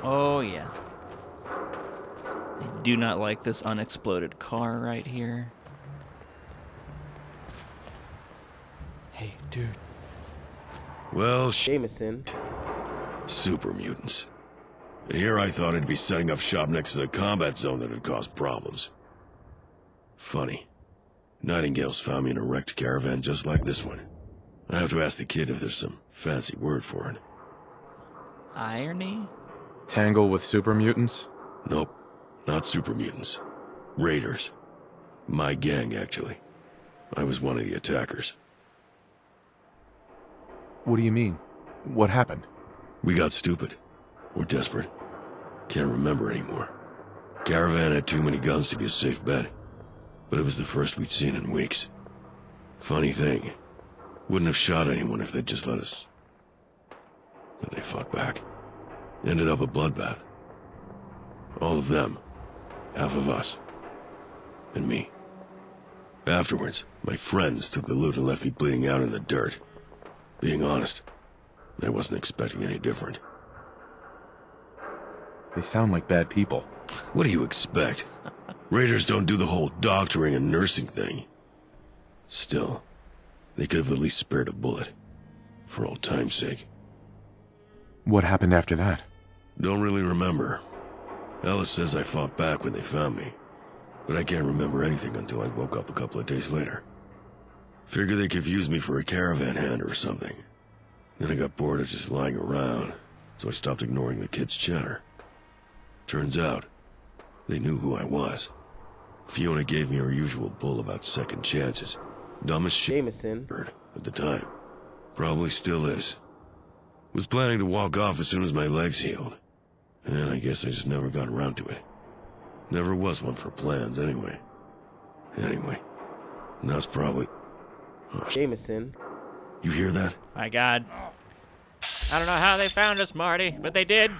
Oh, yeah. I do not like this unexploded car right here. Hey, dude. Well, Jameson. super mutants. And here I thought I'd be setting up shop next to the combat zone that would cause problems. Funny. Nightingale's found me in a wrecked caravan just like this one. I have to ask the kid if there's some fancy word for it. Irony? Tangle with super mutants? Nope, not super mutants. Raiders. My gang, actually. I was one of the attackers. What do you mean? What happened? We got stupid. We're desperate. Can't remember anymore. Caravan had too many guns to be a safe bet. But it was the first we'd seen in weeks. Funny thing. Wouldn't have shot anyone if they'd just let us. But they fought back. Ended up a bloodbath. All of them. Half of us. And me. Afterwards, my friends took the loot and left me bleeding out in the dirt. Being honest, I wasn't expecting any different. They sound like bad people. What do you expect? Raiders don't do the whole doctoring and nursing thing. Still, they could have at least spared a bullet. For old time's sake. What happened after that? Don't really remember. Alice says I fought back when they found me. But I can't remember anything until I woke up a couple of days later. Figure they confused me for a caravan hand or something. Then I got bored of just lying around, so I stopped ignoring the kids' chatter. Turns out, they knew who I was. Fiona gave me her usual bull about second chances. Dumbest shit Jameson. heard at the time. Probably still is. Was planning to walk off as soon as my legs healed. And I guess I just never got around to it. Never was one for plans anyway. Anyway, and that's probably... Oh, Jameson. you hear that? My God. I don't know how they found us, Marty, but they did.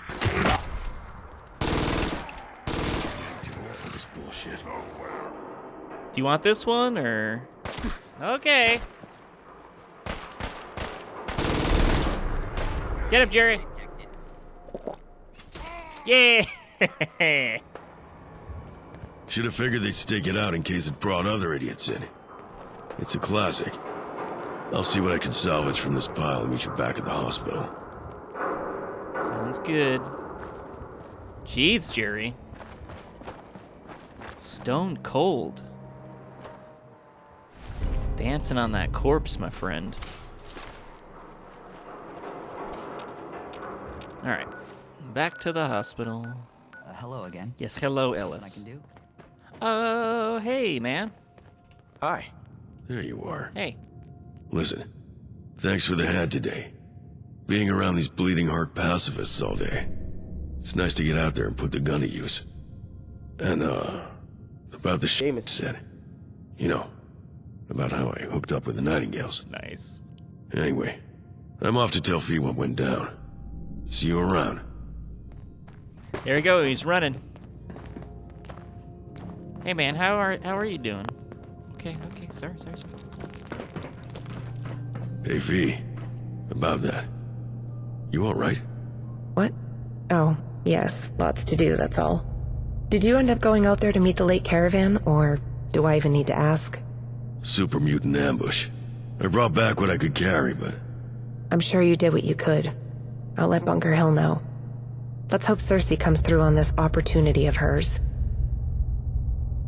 This bullshit. Do you want this one, or... Okay. Get him, Jerry. Yeah. Should have figured they'd stake it out in case it brought other idiots in. It's a classic. I'll see what I can salvage from this pile and meet you back at the hospital. Sounds good. Jeez, Jerry. Stone cold. Dancing on that corpse, my friend. Alright. Back to the hospital. Hello again. Yes, hello, What I Ellis. can do? Oh, hey, man. Hi. There you are. Hey. Listen, thanks for the hand today. Being around these bleeding heart pacifists all day. It's nice to get out there and put the gun to use. And, about the shit Jameson. said. You know, about how I hooked up with the Nightingales. Nice. Anyway, I'm off to tell Fee what went down. See you around. There we go, he's running. Hey, man, how are you doing? Okay, sorry. Hey, Fee. About that. You alright? What? Oh, yes, lots to do, that's all. Did you end up going out there to meet the late caravan, or do I even need to ask? Super mutant ambush. I brought back what I could carry, but... I'm sure you did what you could. I'll let Bunker Hill know. Let's hope Cersei comes through on this opportunity of hers.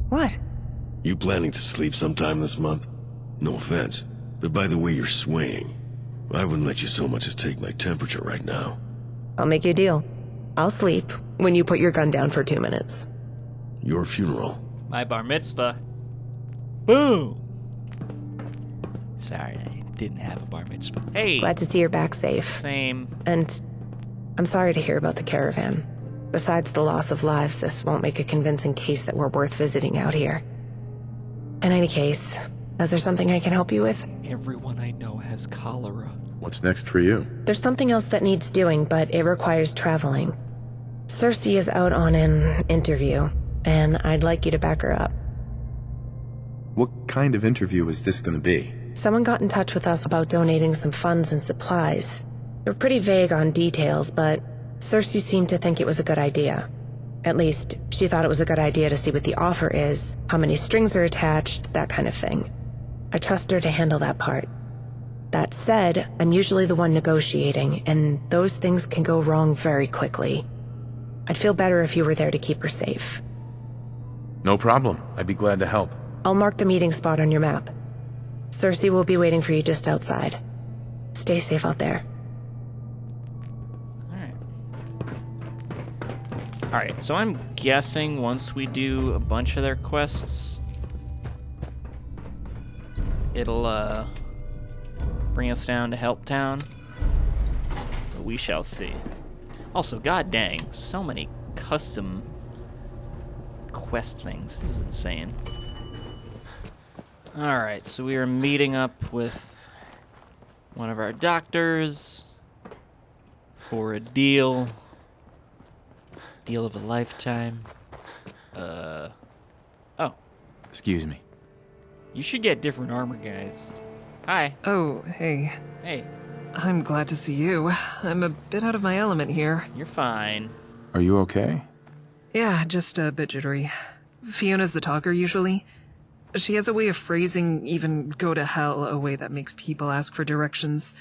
What? You planning to sleep sometime this month? No offense, but by the way you're swaying, I wouldn't let you so much as take my temperature right now. I'll make you a deal. I'll sleep when you put your gun down for 2 minutes. Your funeral. My bar mitzvah. Boom! Sorry, I didn't have a bar mitzvah. Hey! Glad to see you're back safe. Same. And I'm sorry to hear about the caravan. Besides the loss of lives, this won't make a convincing case that we're worth visiting out here. In any case, is there something I can help you with? Everyone I know has cholera. What's next for you? There's something else that needs doing, but it requires traveling. Cersei is out on an interview, and I'd like you to back her up. What kind of interview is this going to be? Someone got in touch with us about donating some funds and supplies. They were pretty vague on details, but Cersei seemed to think it was a good idea. At least, she thought it was a good idea to see what the offer is, how many strings are attached, that kind of thing. I trust her to handle that part. That said, I'm usually the one negotiating, and those things can go wrong very quickly. I'd feel better if you were there to keep her safe. No problem. I'd be glad to help. I'll mark the meeting spot on your map. Cersei will be waiting for you just outside. Stay safe out there. Alright, so I'm guessing once we do a bunch of their quests, it'll, bring us down to Help Town. But we shall see. Also, god dang, so many custom quest things. This is insane. Alright, so we are meeting up with one of our doctors for a deal. Deal of a lifetime. Oh. Excuse me. You should get different armor, guys. Hi. Oh, hey. Hey, I'm glad to see you. I'm a bit out of my element here. you're fine. Are you okay? Yeah, just a bit jittery. Fiona's the talker, usually. She has a way of phrasing even go to hell a way that makes people ask for directions.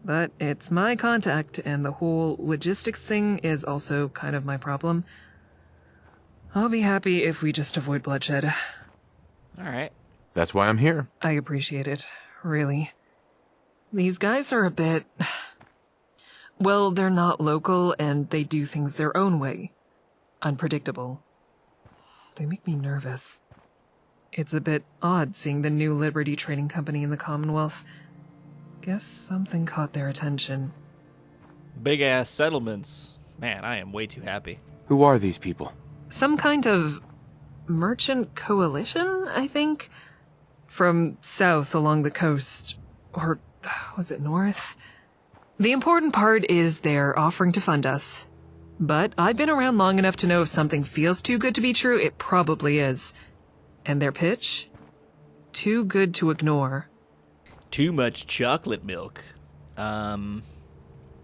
But it's my contact, and the whole logistics thing is also kind of my problem. I'll be happy if we just avoid bloodshed. Alright. That's why I'm here. I appreciate it, really. These guys are a bit... Well, they're not local, and they do things their own way. Unpredictable. They make me nervous. It's a bit odd seeing the new Liberty Trading Company in the Commonwealth. Guess something caught their attention. Big ass settlements. Man, I am way too happy. Who are these people? Some kind of merchant coalition, I think? From south along the coast. Or was it north? The important part is they're offering to fund us. But I've been around long enough to know if something feels too good to be true, it probably is. And their pitch? Too good to ignore. Too much chocolate milk.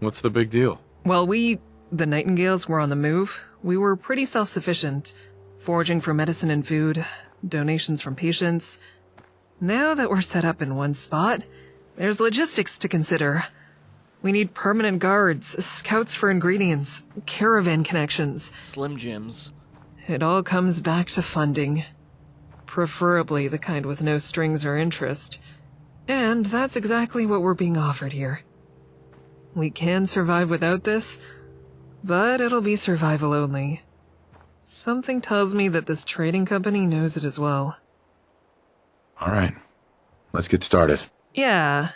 What's the big deal? While we, the Nightingales, were on the move, we were pretty self-sufficient, foraging for medicine and food, donations from patients. Now that we're set up in one spot, there's logistics to consider. We need permanent guards, scouts for ingredients, caravan connections. Slim Jims. It all comes back to funding. Preferably the kind with no strings or interest. And that's exactly what we're being offered here. We can survive without this, but it'll be survival only. Something tells me that this trading company knows it as well. All right. Let's get started. Yeah.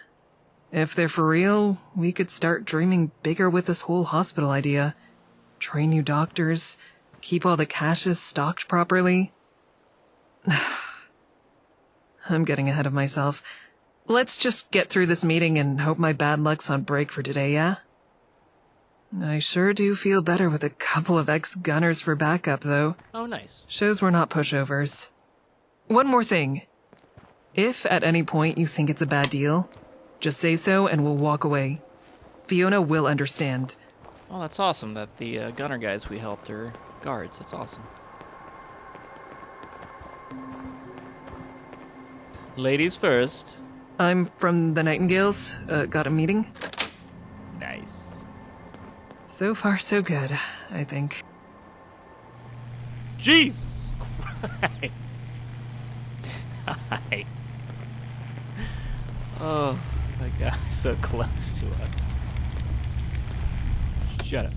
If they're for real, we could start dreaming bigger with this whole hospital idea. Train new doctors, keep all the caches stocked properly. I'm getting ahead of myself. Let's just get through this meeting and hope my bad luck's on break for today, yeah? I sure do feel better with a couple of ex-gunners for backup, though. Oh, nice. Shows we're not pushovers. One more thing. If at any point you think it's a bad deal, just say so and we'll walk away. Fiona will understand. Oh, that's awesome that the gunner guys we helped are guards. That's awesome. Ladies first. I'm from the Nightingales. Got a meeting? Nice. So far, so good, I think. Jesus Christ. Hi. Oh, that guy's so close to us. Shut up.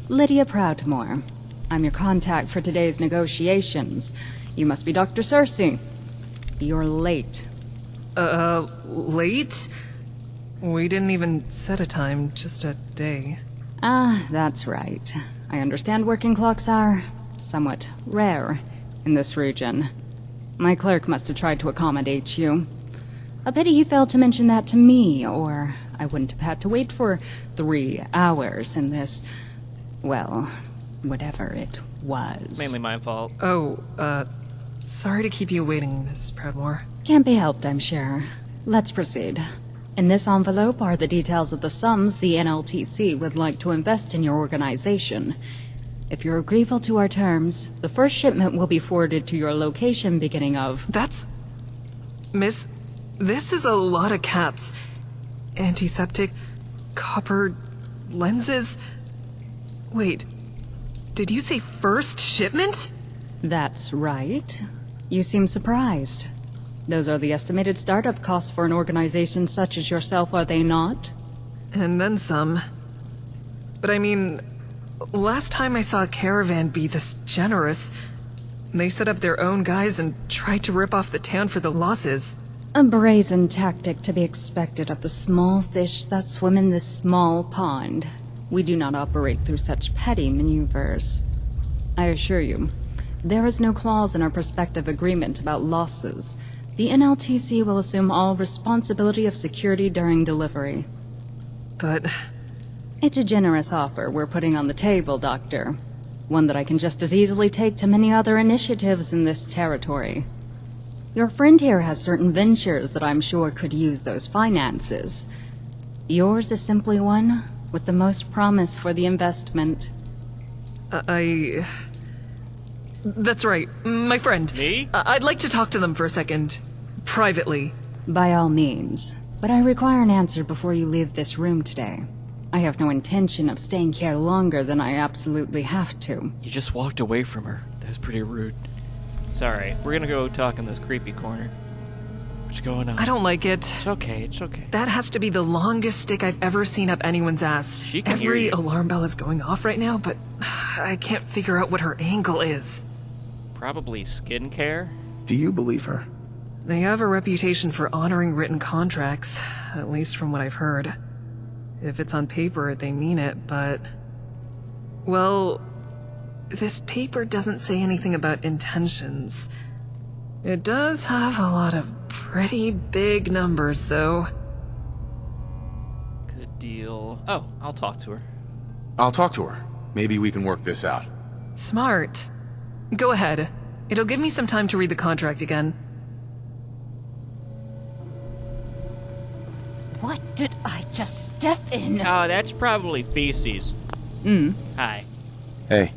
Lydia Proudmore. I'm your contact for today's negotiations. You must be Dr. Cersei. You're late. Late? We didn't even set a time, just a day. Ah, that's right. I understand working clocks are somewhat rare in this region. My clerk must have tried to accommodate you. A pity he failed to mention that to me, or I wouldn't have had to wait for 3 hours in this, well, whatever it was. Mainly my fault. Oh, sorry to keep you waiting, Miss Proudmore. Can't be helped, I'm sure. Let's proceed. In this envelope are the details of the sums the NLTC would like to invest in your organization. If you're agreeable to our terms, the first shipment will be forwarded to your location beginning of... That's... Miss, this is a lot of caps. Antiseptic, copper, lenses... Wait, did you say first shipment? That's right. You seem surprised. Those are the estimated startup costs for an organization such as yourself, are they not? And then some. But I mean, last time I saw a caravan be this generous, they set up their own guys and tried to rip off the town for the losses. A brazen tactic to be expected of the small fish that swim in this small pond. We do not operate through such petty maneuvers. I assure you, there is no clause in our prospective agreement about losses. The NLTC will assume all responsibility of security during delivery. But... It's a generous offer we're putting on the table, Doctor. One that I can just as easily take to many other initiatives in this territory. Your friend here has certain ventures that I'm sure could use those finances. Yours is simply one with the most promise for the investment. That's right, my friend. Me? I'd like to talk to them for a second. Privately. By all means. But I require an answer before you leave this room today. I have no intention of staying here longer than I absolutely have to. You just walked away from her. That's pretty rude. Sorry, we're gonna go talk in this creepy corner. What's going on? I don't like it. It's okay, it's okay. That has to be the longest stick I've ever seen up anyone's ass. She can hear Every you. alarm bell is going off right now, but I can't figure out what her angle is. Probably skincare? Do you believe her? They have a reputation for honoring written contracts, at least from what I've heard. If it's on paper, they mean it, but... Well, this paper doesn't say anything about intentions. It does have a lot of pretty big numbers, though. Good deal. Oh, I'll talk to her. I'll talk to her. Maybe we can work this out. Smart. Go ahead. It'll give me some time to read the contract again. What did I just step in? Oh, that's probably feces. Hi. Hey,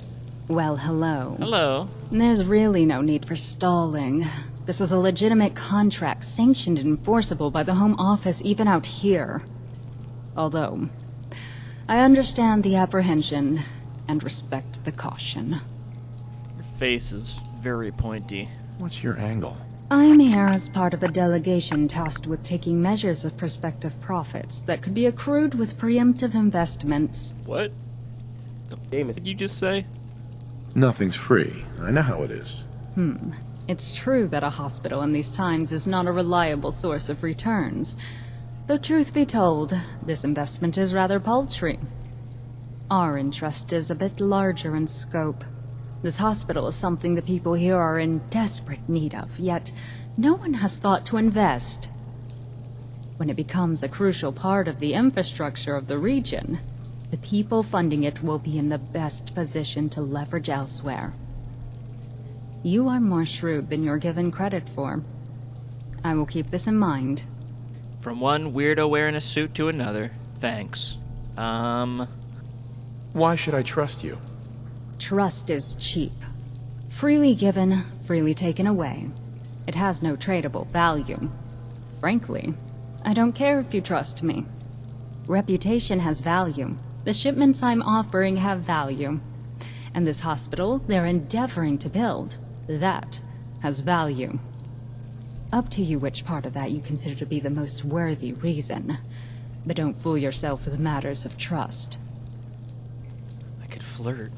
Well, hello. Hello. There's really no need for stalling. This is a legitimate contract, sanctioned and enforceable by the Home Office even out here. Although, I understand the apprehension and respect the caution. Your face is very pointy. what's your angle? I'm here as part of a delegation tasked with taking measures of prospective profits that could be accrued with preemptive investments. What? The f did you just say? Nothing's free. I know how it is. It's true that a hospital in these times is not a reliable source of returns. Though truth be told, this investment is rather paltry. Our interest is a bit larger in scope. This hospital is something the people here are in desperate need of, yet no one has thought to invest. When it becomes a crucial part of the infrastructure of the region, the people funding it will be in the best position to leverage elsewhere. You are more shrewd than you're given credit for. I will keep this in mind. From one weirdo wearing a suit to another. Thanks. Why should I trust you? Trust is cheap. Freely given, freely taken away. It has no tradable value. Frankly, I don't care if you trust me. Reputation has value. The shipments I'm offering have value. And this hospital they're endeavoring to build, that has value. Up to you which part of that you consider to be the most worthy reason. But don't fool yourself with matters of trust. I could flirt.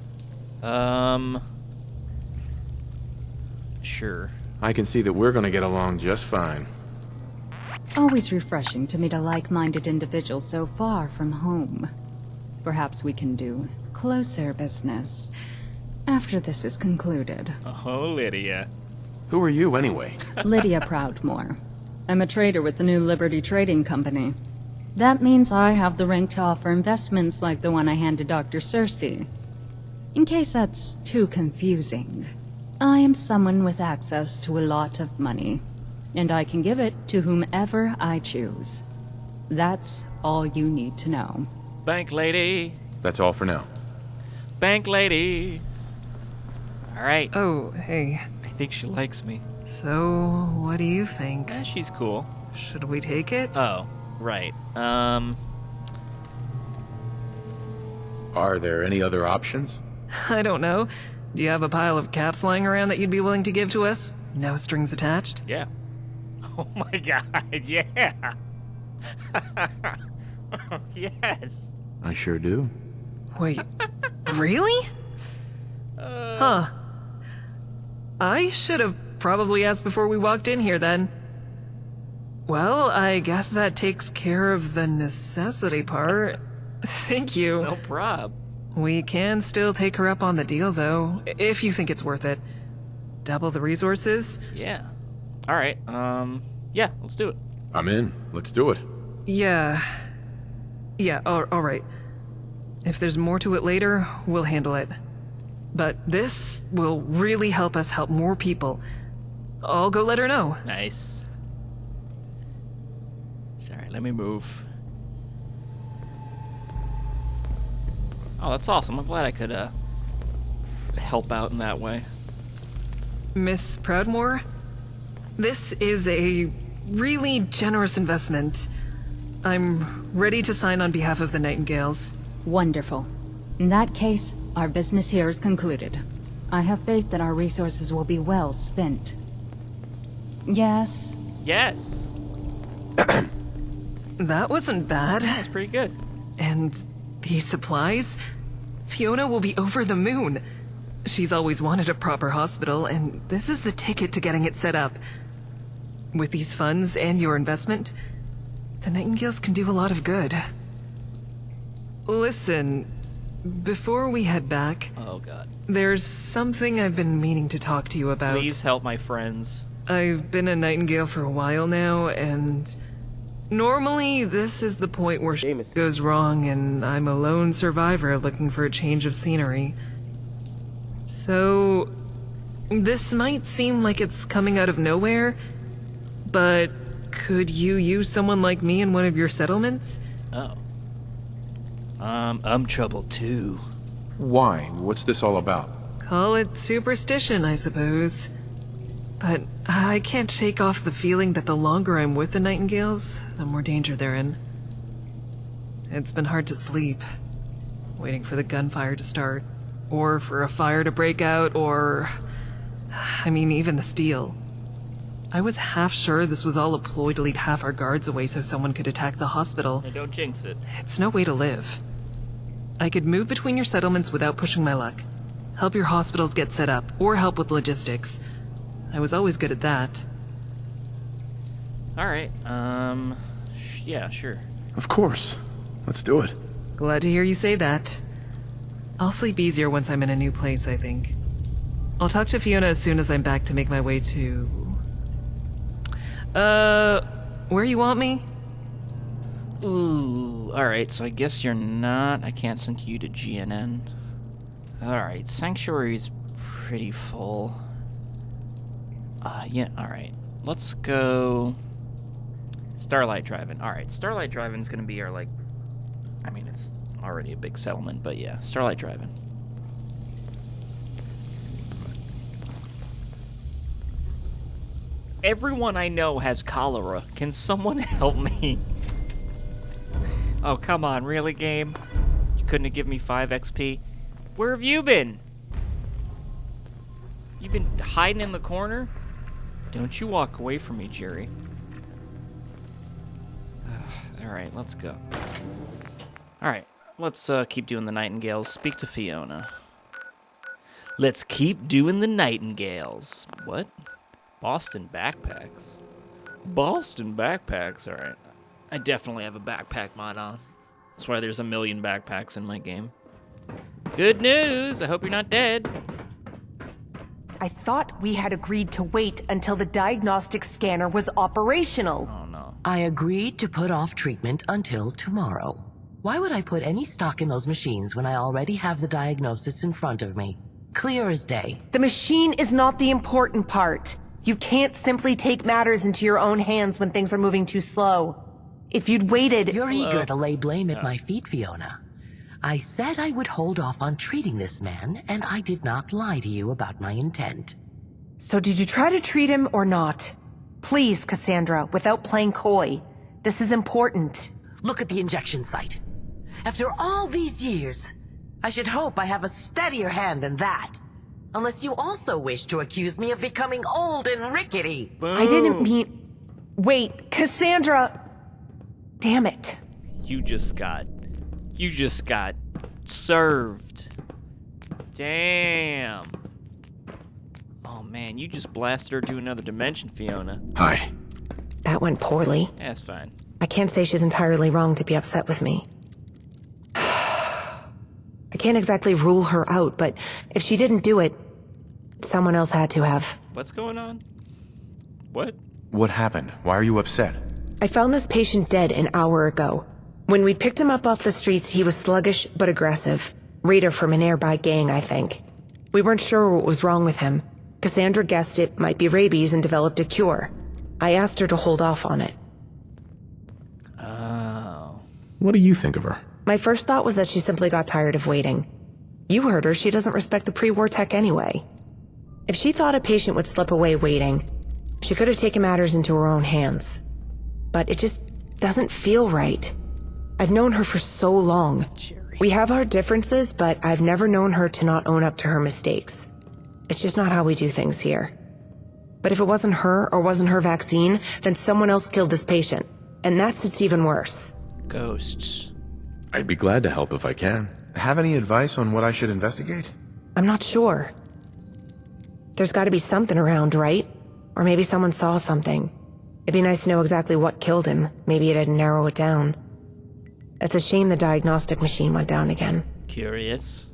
Sure. I can see that we're gonna get along just fine. Always refreshing to meet a like-minded individual so far from home. Perhaps we can do closer business after this is concluded. Oh, Lydia. Who are you, anyway? Lydia Proudmore. I'm a trader with the New Liberty Trading Company. That means I have the rank to offer investments like the one I handed Dr. Cersei. In case that's too confusing, I am someone with access to a lot of money, and I can give it to whomever I choose. That's all you need to know. Bank lady. That's all for now. Bank lady. All right. Oh, hey. I think she likes me. So, what do you think? She's cool. Should we take it? Oh, right. Are there any other options? I don't know. Do you have a pile of caps lying around that you'd be willing to give to us? No strings attached? Yeah. Oh my god, yeah. Yes. I sure do. Wait, really? Huh. I should have probably asked before we walked in here then. Well, I guess that takes care of the necessity part. Thank you. No prob. We can still take her up on the deal, though, if you think it's worth it. Double the resources? Yeah. All right. Yeah, let's do it. I'm in. Let's do it. Yeah, all right. If there's more to it later, we'll handle it. But this will really help us help more people. I'll go let her know. Nice. Sorry, let me move. Oh, that's awesome. I'm glad I could, help out in that way. Miss Proudmoore, this is a really generous investment. I'm ready to sign on behalf of the Nightingales. Wonderful. In that case, our business here is concluded. I have faith that our resources will be well spent. Yes? Yes. That wasn't bad. That's pretty good. And these supplies? Fiona will be over the moon. She's always wanted a proper hospital, and this is the ticket to getting it set up. With these funds and your investment, the Nightingales can do a lot of good. Listen, before we head back, Oh god. there's something I've been meaning to talk to you about. Please help my friends. I've been a Nightingale for a while now, and normally this is the point where shit goes wrong and I'm a lone survivor looking for a change of scenery. So, this might seem like it's coming out of nowhere, but could you use someone like me in one of your settlements? Oh. I'm trouble too. Why? What's this all about? Call it superstition, I suppose. But I can't shake off the feeling that the longer I'm with the Nightingales, the more danger they're in. It's been hard to sleep, waiting for the gunfire to start, or for a fire to break out, or... I mean, even the steel. I was half sure this was all a ploy to lead half our guards away so someone could attack the hospital. Hey, don't jinx it. It's no way to live. I could move between your settlements without pushing my luck. Help your hospitals get set up, or help with logistics. I was always good at that. Alright, yeah, sure. Of course. Let's do it. Glad to hear you say that. I'll sleep easier once I'm in a new place, I think. I'll talk to Fiona as soon as I'm back to make my way to... where you want me? Ooh, alright, so I guess you're not... I can't send you to GNN. Alright, Sanctuary's pretty full. Yeah, alright. Let's go... Starlight Drive-In. Alright, Starlight Drive-In's gonna be our, like... I mean, it's already a big settlement, but yeah, Starlight Drive-In. Everyone I know has cholera. Can someone help me? Oh, come on, really, game? You couldn't have given me 5 XP? Where have you been? You been hiding in the corner? Don't you walk away from me, Jerry. Alright, let's go. Alright, let's keep doing the Nightingales. Speak to Fiona. Let's keep doing the Nightingales. What? Boston backpacks? Boston backpacks, alright. I definitely have a backpack mod on. That's why there's a million backpacks in my game. Good news! I hope you're not dead. I thought we had agreed to wait until the diagnostic scanner was operational. Oh no. I agreed to put off treatment until tomorrow. Why would I put any stock in those machines when I already have the diagnosis in front of me? Clear as day. The machine is not the important part. You can't simply take matters into your own hands when things are moving too slow. If you'd waited... You're eager to lay blame at my feet, Fiona. I said I would hold off on treating this man, and I did not lie to you about my intent. So did you try to treat him or not? Please, Cassandra, without playing coy. This is important. Look at the injection site. After all these years, I should hope I have a steadier hand than that. Unless you also wish to accuse me of becoming old and rickety. I didn't mean... Wait, Cassandra! Damn it. You just got served. Damn. Oh man, you just blasted her to another dimension, Fiona. Hi. That went poorly. That's fine. I can't say she's entirely wrong to be upset with me. I can't exactly rule her out, but if she didn't do it, someone else had to have. What's going on? What? What happened? Why are you upset? I found this patient dead an hour ago. When we picked him up off the streets, he was sluggish but aggressive. Raider from a nearby gang, I think. We weren't sure what was wrong with him. Cassandra guessed it might be rabies and developed a cure. I asked her to hold off on it. Oh. What do you think of her? My first thought was that she simply got tired of waiting. You heard her, she doesn't respect the pre-war tech anyway. If she thought a patient would slip away waiting, she could have taken matters into her own hands. But it just doesn't feel right. I've known her for so long. Jerry. We have our differences, but I've never known her to not own up to her mistakes. It's just not how we do things here. But if it wasn't her or wasn't her vaccine, then someone else killed this patient. And it's even worse. Ghosts. I'd be glad to help if I can. Have any advice on what I should investigate? I'm not sure. There's got to be something around, right? Or maybe someone saw something. It'd be nice to know exactly what killed him. Maybe it'd narrow it down. It's a shame the diagnostic machine went down again. Curious.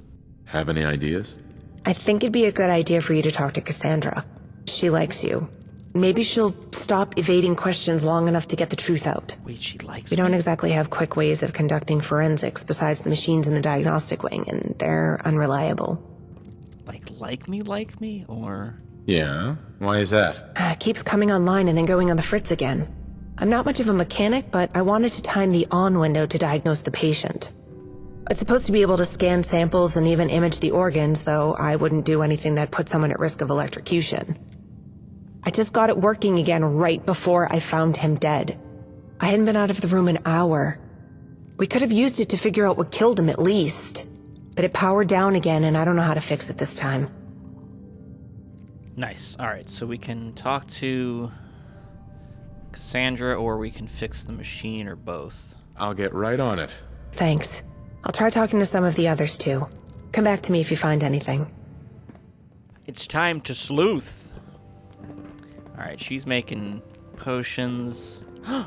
Have any ideas? I think it'd be a good idea for you to talk to Cassandra. She likes you. Maybe she'll stop evading questions long enough to get the truth out. Wait, she likes We don't me? exactly have quick ways of conducting forensics besides the machines in the diagnostic wing, and they're unreliable. Like me, or... Yeah? Why is that? It keeps coming online and then going on the fritz again. I'm not much of a mechanic, but I wanted to time the on window to diagnose the patient. I was supposed to be able to scan samples and even image the organs, though I wouldn't do anything that put someone at risk of electrocution. I just got it working again right before I found him dead. I hadn't been out of the room an hour. We could have used it to figure out what killed him at least. But it powered down again, and I don't know how to fix it this time. Nice. Alright, so we can talk to Cassandra, or we can fix the machine, or both. I'll get right on it. Thanks. I'll try talking to some of the others, too. Come back to me if you find anything. It's time to sleuth. Alright, she's making potions. A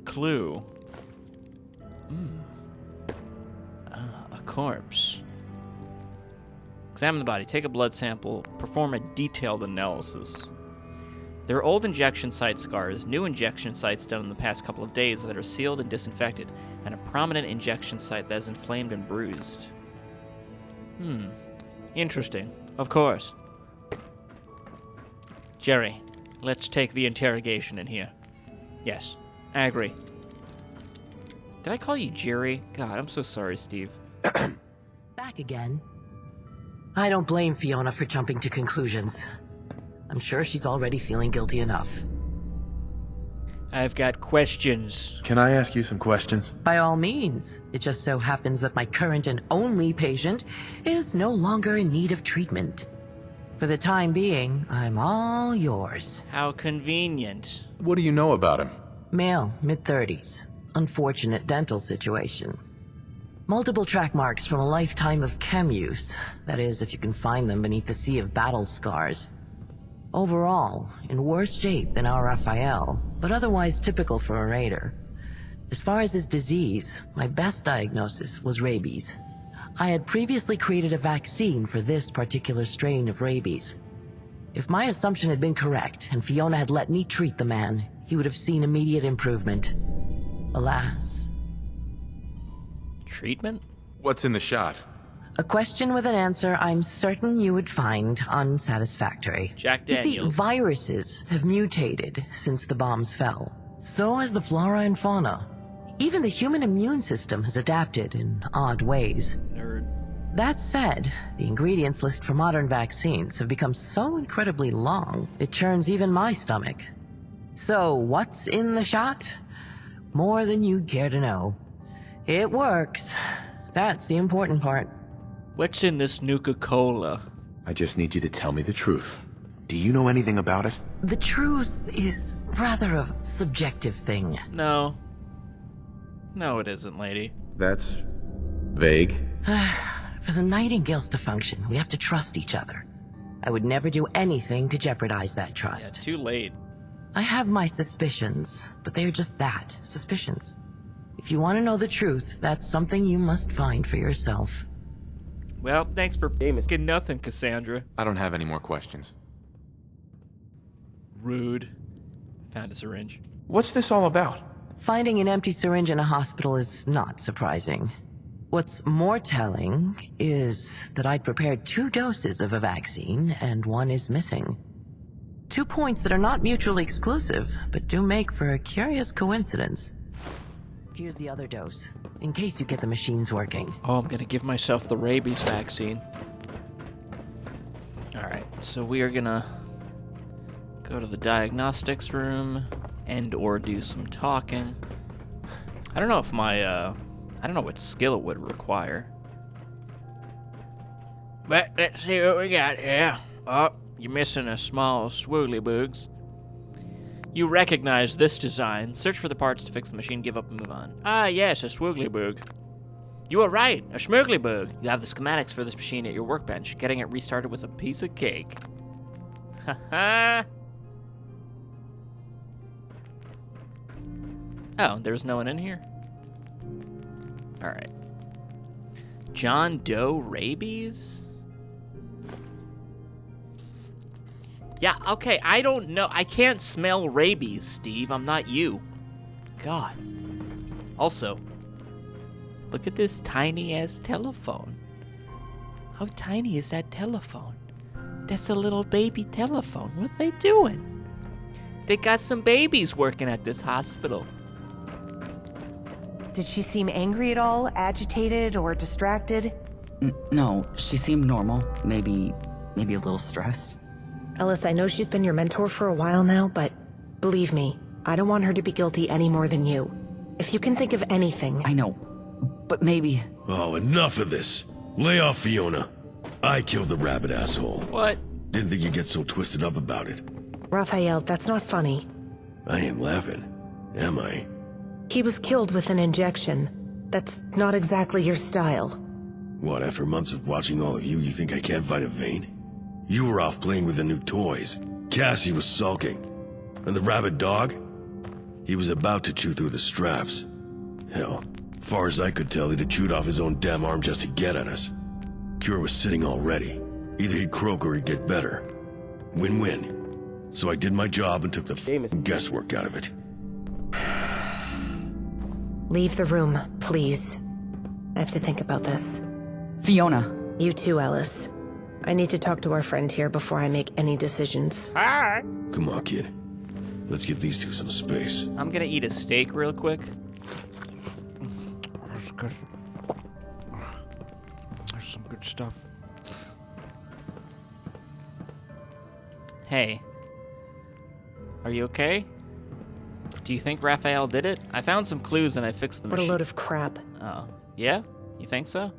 clue. A corpse. Examine the body, take a blood sample, perform a detailed analysis. There are old injection site scars, new injection sites done in the past couple of days that are sealed and disinfected, and a prominent injection site that is inflamed and bruised. Interesting. Of course. Jerry, let's take the interrogation in here. Yes, I agree. Did I call you Jerry? God, I'm so sorry, Steve. Back again. I don't blame Fiona for jumping to conclusions. I'm sure she's already feeling guilty enough. I've got questions. Can I ask you some questions? By all means. It just so happens that my current and only patient is no longer in need of treatment. For the time being, I'm all yours. How convenient. What do you know about him? Male, mid-30s. Unfortunate dental situation. Multiple track marks from a lifetime of chem use. That is, if you can find them beneath the sea of battle scars. Overall, in worse shape than our Raphael, but otherwise typical for a raider. As far as his disease, my best diagnosis was rabies. I had previously created a vaccine for this particular strain of rabies. If my assumption had been correct, and Fiona had let me treat the man, he would have seen immediate improvement. Alas. Treatment? What's in the shot? A question with an answer I'm certain you would find unsatisfactory. Jack You see, Daniels. viruses have mutated since the bombs fell. So has the flora and fauna. Even the human immune system has adapted in odd ways. Nerd. That said, the ingredients list for modern vaccines have become so incredibly long, it churns even my stomach. So, what's in the shot? More than you'd care to know. It works. That's the important part. What's in this Nuka-Cola? I just need you to tell me the truth. Do you know anything about it? The truth is rather a subjective thing. No. No, it isn't, lady. That's vague. For the Nightingales to function, we have to trust each other. I would never do anything to jeopardize that Yeah, trust. too late. I have my suspicions, but they are just that, suspicions. If you want to know the truth, that's something you must find for yourself. Well, thanks for f***ing nothing, Cassandra. I don't have any more questions. Rude. Found a syringe. What's this all about? Finding an empty syringe in a hospital is not surprising. What's more telling is that I'd prepared 2 doses of a vaccine, and one is missing. 2 points that are not mutually exclusive, but do make for a curious coincidence. Here's the other dose, in case you get the machines working. Oh, I'm gonna give myself the rabies vaccine. Alright, so we are gonna go to the diagnostics room and or do some talking. I don't know if my, I don't know what skill it would require. But let's see what we got here. Oh, you're missing a small swoogly boogs. You recognize this design. Search for the parts to fix the machine, give up and move on. Ah, yes, a swoogly boog. You were right, a schmoogly boog. You have the schematics for this machine at your workbench. Getting it restarted was a piece of cake. Haha. Oh, there's no one in here? Alright. John Doe rabies? Yeah, okay, I don't know. I can't smell rabies, Steve. I'm not you. God. Also, look at this tiny-ass telephone. How tiny is that telephone? That's a little baby telephone. What are they doing? They got some babies working at this hospital. Did she seem angry at all, agitated, or distracted? No, she seemed normal. Maybe a little stressed. Ellis, I know she's been your mentor for a while now, but believe me, I don't want her to be guilty any more than you. If you can think of anything... I know, but maybe... Oh, enough of this. Lay off Fiona. I killed the rabbit asshole. What? Didn't think you'd get so twisted up about it. Raphael, that's not funny. I ain't laughing, am I? He was killed with an injection. That's not exactly your style. What, after months of watching all of you think I can't fight a vein? You were off playing with the new toys. Cassie was sulking. And the rabid dog? He was about to chew through the straps. Hell, far as I could tell, he'd have chewed off his own damn arm just to get at us. Cure was sitting already. Either he'd croak or he'd get better. Win-win. So I did my job and took the f***ing guesswork out of it. Leave the room, please. I have to think about this. Fiona. You too, Ellis. I need to talk to our friend here before I make any decisions. Hi. Come on, kid. Let's give these two some space. I'm gonna eat a steak real quick. That's good. There's some good stuff. Hey. Are you okay? Do you think Raphael did it? I found some clues and I fixed the What a machine. load of crap. Oh. Yeah? You think so?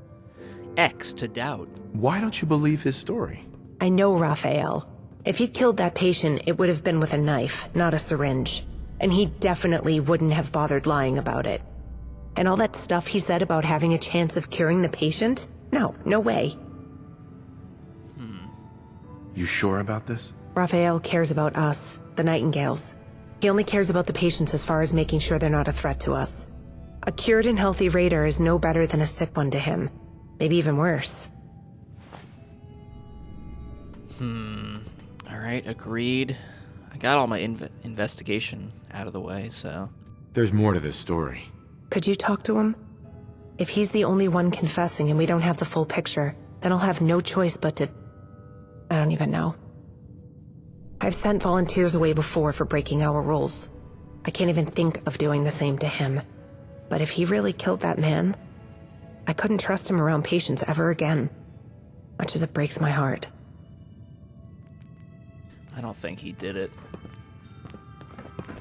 X to doubt. Why don't you believe his story? I know Raphael. If he'd killed that patient, it would have been with a knife, not a syringe. And he definitely wouldn't have bothered lying about it. And all that stuff he said about having a chance of curing the patient? No way. You sure about this? Raphael cares about us, the Nightingales. He only cares about the patients as far as making sure they're not a threat to us. A cured and healthy raider is no better than a sick one to him. Maybe even worse. Alright, agreed. I got all my investigation out of the way, so... There's more to this story. Could you talk to him? If he's the only one confessing and we don't have the full picture, then I'll have no choice but to... I don't even know. I've sent volunteers away before for breaking our rules. I can't even think of doing the same to him. But if he really killed that man, I couldn't trust him around patients ever again. Much as it breaks my heart. I don't think he did it.